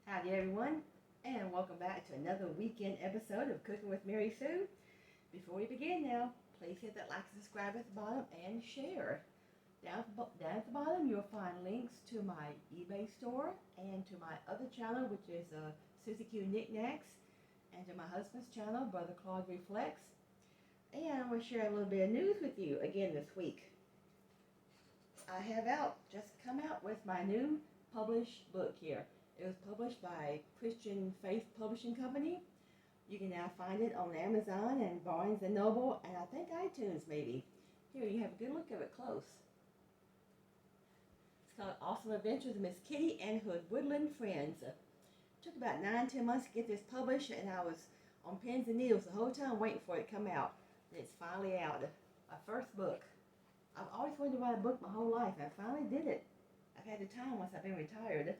Howdy everyone, and welcome back to another weekend episode of Cooking with Mary Sue. Before we begin now, please hit that like and subscribe at the bottom and share. Down at the bottom you'll find links to my eBay store and to my other channel, which is SUZYQKNICKKNACKS, and to my husband's channel, Brother CLAUDE Reflects. And I'm going to share a little bit of news with you again this week. I have just come out with my new published book here. It was published by Christian Faith Publishing Company. You can now find it on Amazon and Barnes & Noble, and I think iTunes maybe. Here, you have a good look at it close. It's called Awesome Adventures of Miss Kitty and her Woodland Friends. It took about 9-10 months to get this published, and I was on pins and needles the whole time waiting for it to come out. And it's finally out. My first book. I've always wanted to write a book my whole life, and I finally did it. I've had the time once I've been retired.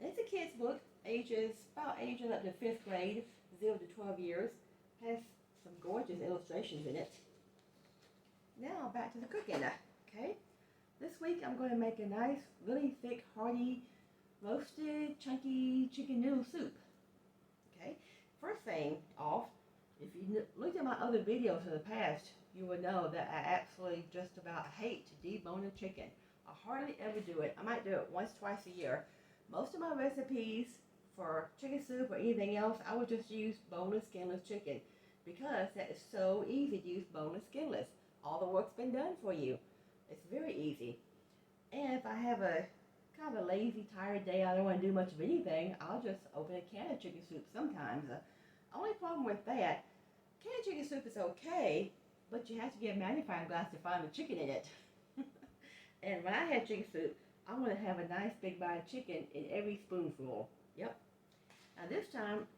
It's a kid's book, ages up to 5th grade, 0 to 12 years. Has some gorgeous illustrations in it. Now back to the cooking. Okay, this week I'm going to make a nice, really thick, hearty, roasted, chunky chicken noodle soup. Okay, first thing off, if you looked at my other videos in the past, you will know that I absolutely just about hate to debone a chicken. I hardly ever do it. I might do it once, twice a year. Most of my recipes for chicken soup or anything else, I would just use boneless, skinless chicken because that is so easy to use boneless, skinless. All the work's been done for you. It's very easy. And if I have a kind of a lazy, tired day, I don't want to do much of anything, I'll just open a can of chicken soup sometimes. Only problem with that, canned chicken soup is okay, but you have to get a magnifying glass to find the chicken in it. And when I have chicken soup, I want to have a nice big bite of chicken in every spoonful. Yep. Now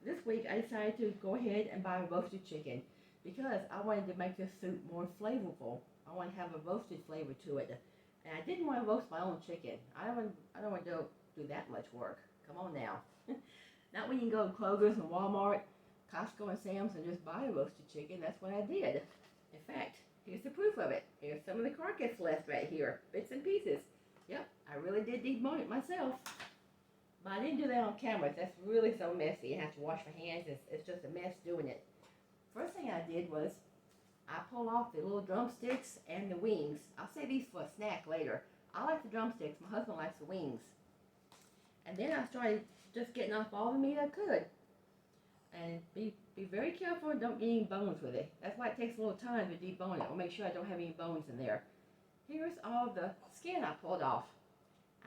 this week, I decided to go ahead and buy roasted chicken because I wanted to make this soup more flavorful. I want to have a roasted flavor to it. And I didn't want to roast my own chicken. I don't want to do that much work. Come on now. Not when you can go to Kroger's and Walmart, Costco and Sam's and just buy a roasted chicken. That's what I did. In fact, here's the proof of it. Here's some of the carcass left right here. Bits and pieces. Yep, I really did debone it myself. But I didn't do that on camera. That's really so messy. I have to wash my hands. It's just a mess doing it. First thing I did was I pulled off the little drumsticks and the wings. I'll save these for a snack later. I like the drumsticks. My husband likes the wings. And then I started just getting off all the meat I could. And be very careful and don't get any bones with it. That's why it takes a little time to debone it. I'll make sure I don't have any bones in there. Here's all the skin I pulled off.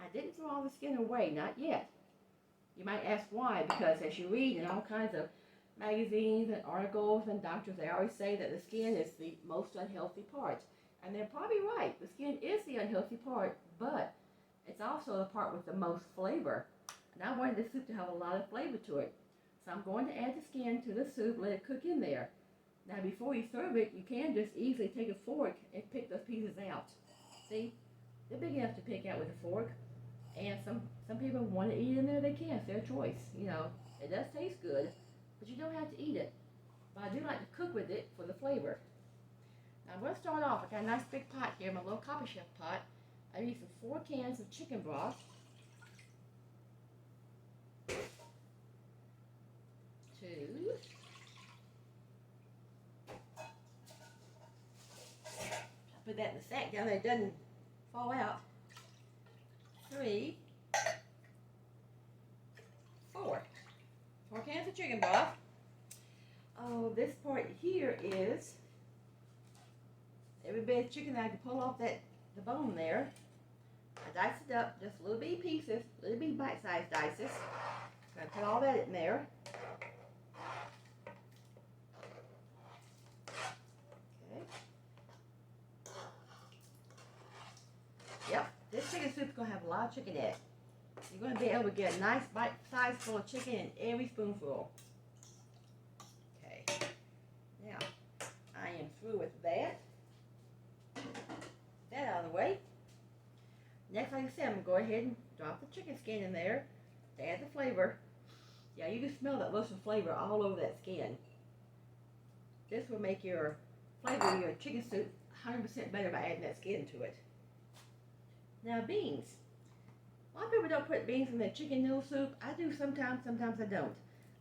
I didn't throw all the skin away, not yet. You might ask why, because as you read in all kinds of magazines and articles and doctors, they always say that the skin is the most unhealthy part. And they're probably right. The skin is the unhealthy part, but it's also the part with the most flavor. And I wanted the soup to have a lot of flavor to it. So I'm going to add the skin to the soup, let it cook in there. Now before you serve it, you can just easily take a fork and pick those pieces out. See, they're big enough to pick out with a fork, and some people want to eat it in there, they can, it's their choice. You know, it does taste good, but you don't have to eat it. But I do like to cook with it for the flavor. Now I'm going to start off. I got a nice big pot here, my little Copper Chef pot. I'm using 4 cans of chicken broth. 2. Put that in the sack down there, it doesn't fall out. 3, 4. 4 cans of chicken broth. Oh, this part here is every bit of chicken that I can pull off the bone there. I dice it up, just little bitty pieces, little bitty bite-sized dices. I'm going to put all that in there. Yep, this chicken soup is going to have a lot of chicken in it. You're going to be able to get a nice bite size full of chicken in every spoonful. Okay, now I am through with that. That out of the way. Next, like I said, I'm going to go ahead and drop the chicken skin in there to add the flavor. Yeah, you can smell that roasted flavor all over that skin. This will make your flavor of your chicken soup 100% better by adding that skin to it. Now beans. A lot of people don't put beans in their chicken noodle soup. I do sometimes, sometimes I don't.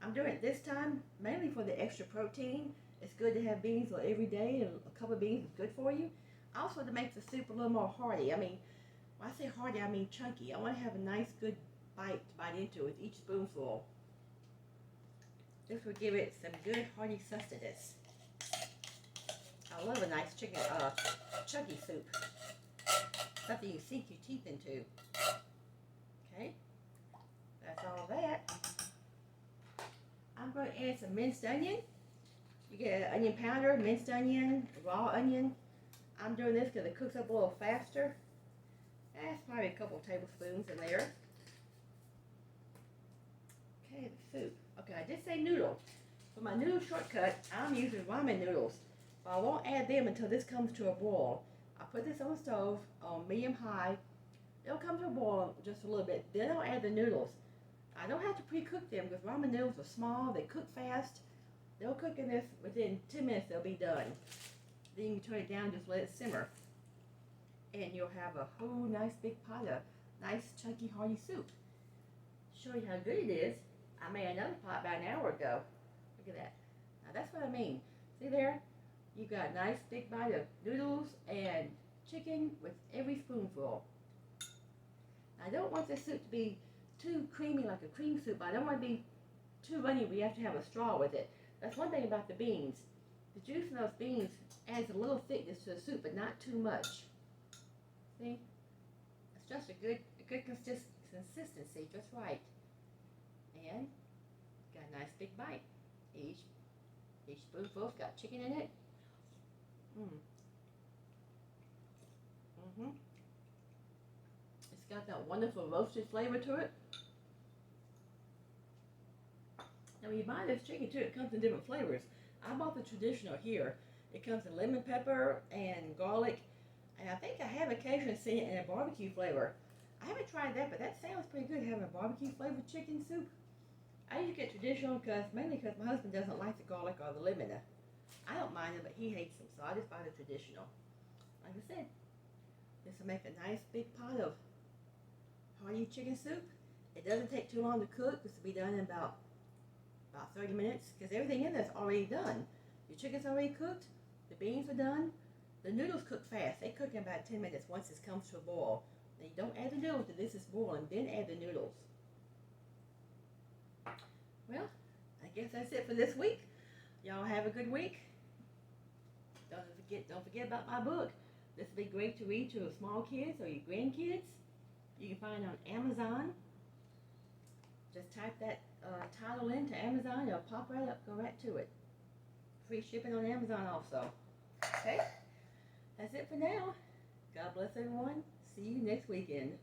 I'm doing it this time mainly for the extra protein. It's good to have beans every day, and a couple of beans is good for you. Also, to make the soup a little more hearty. I mean, when I say hearty, I mean chunky. I want to have a nice, good bite to bite into with each spoonful. This will give it some good, hearty sustenance. I love a nice chicken, chunky soup. Something you sink your teeth into. Okay, that's all that. I'm going to add some minced onion. You get an onion powder, minced onion, raw onion. I'm doing this because it cooks up a little faster. That's probably a couple tablespoons in there. Okay, the soup. Okay, I did say noodle. For my noodle shortcut, I'm using ramen noodles. But I won't add them until this comes to a boil. I put this on the stove on medium-high. It'll come to a boil just a little bit. Then I'll add the noodles. I don't have to pre-cook them because ramen noodles are small. They cook fast. They'll cook in this within 10 minutes. They'll be done. Then you can turn it down, just let it simmer. And you'll have a whole nice big pot of nice chunky hearty soup. Show you how good it is. I made another pot about an hour ago. Look at that. Now that's what I mean. See there? You got a nice big bite of noodles and chicken with every spoonful. I don't want this soup to be too creamy like a cream soup. I don't want to be too runny where you have to have a straw with it. That's one thing about the beans. The juice in those beans adds a little thickness to the soup, but not too much. See? It's just a good consistency, just right. And got a nice big bite. Each spoonful's got chicken in it. It's got that wonderful roasted flavor to it. Now when you buy this chicken too, it comes in different flavors. I bought the traditional here. It comes in lemon pepper and garlic, and I think I have occasionally seen it in a barbecue flavor. I haven't tried that, but that sounds pretty good, having a barbecue flavored chicken soup. I usually get traditional mainly because my husband doesn't like the garlic or the lemon. I don't mind them, but he hates them, so I just buy the traditional. Like I said, this will make a nice big pot of hearty chicken soup. It doesn't take too long to cook. This will be done in about 30 minutes because everything in there is already done. Your chicken's already cooked. The beans are done. The noodles cook fast. They cook in about 10 minutes once this comes to a boil. Now you don't add the noodles till this is boiling, then add the noodles. Well, I guess that's it for this week. Y'all have a good week. Don't forget about my book. This will be great to read to your small kids or your grandkids. You can find it on Amazon. Just type that title into Amazon. It'll pop right up. Go right to it. Free shipping on Amazon also. Okay? That's it for now. God bless everyone. See you next weekend.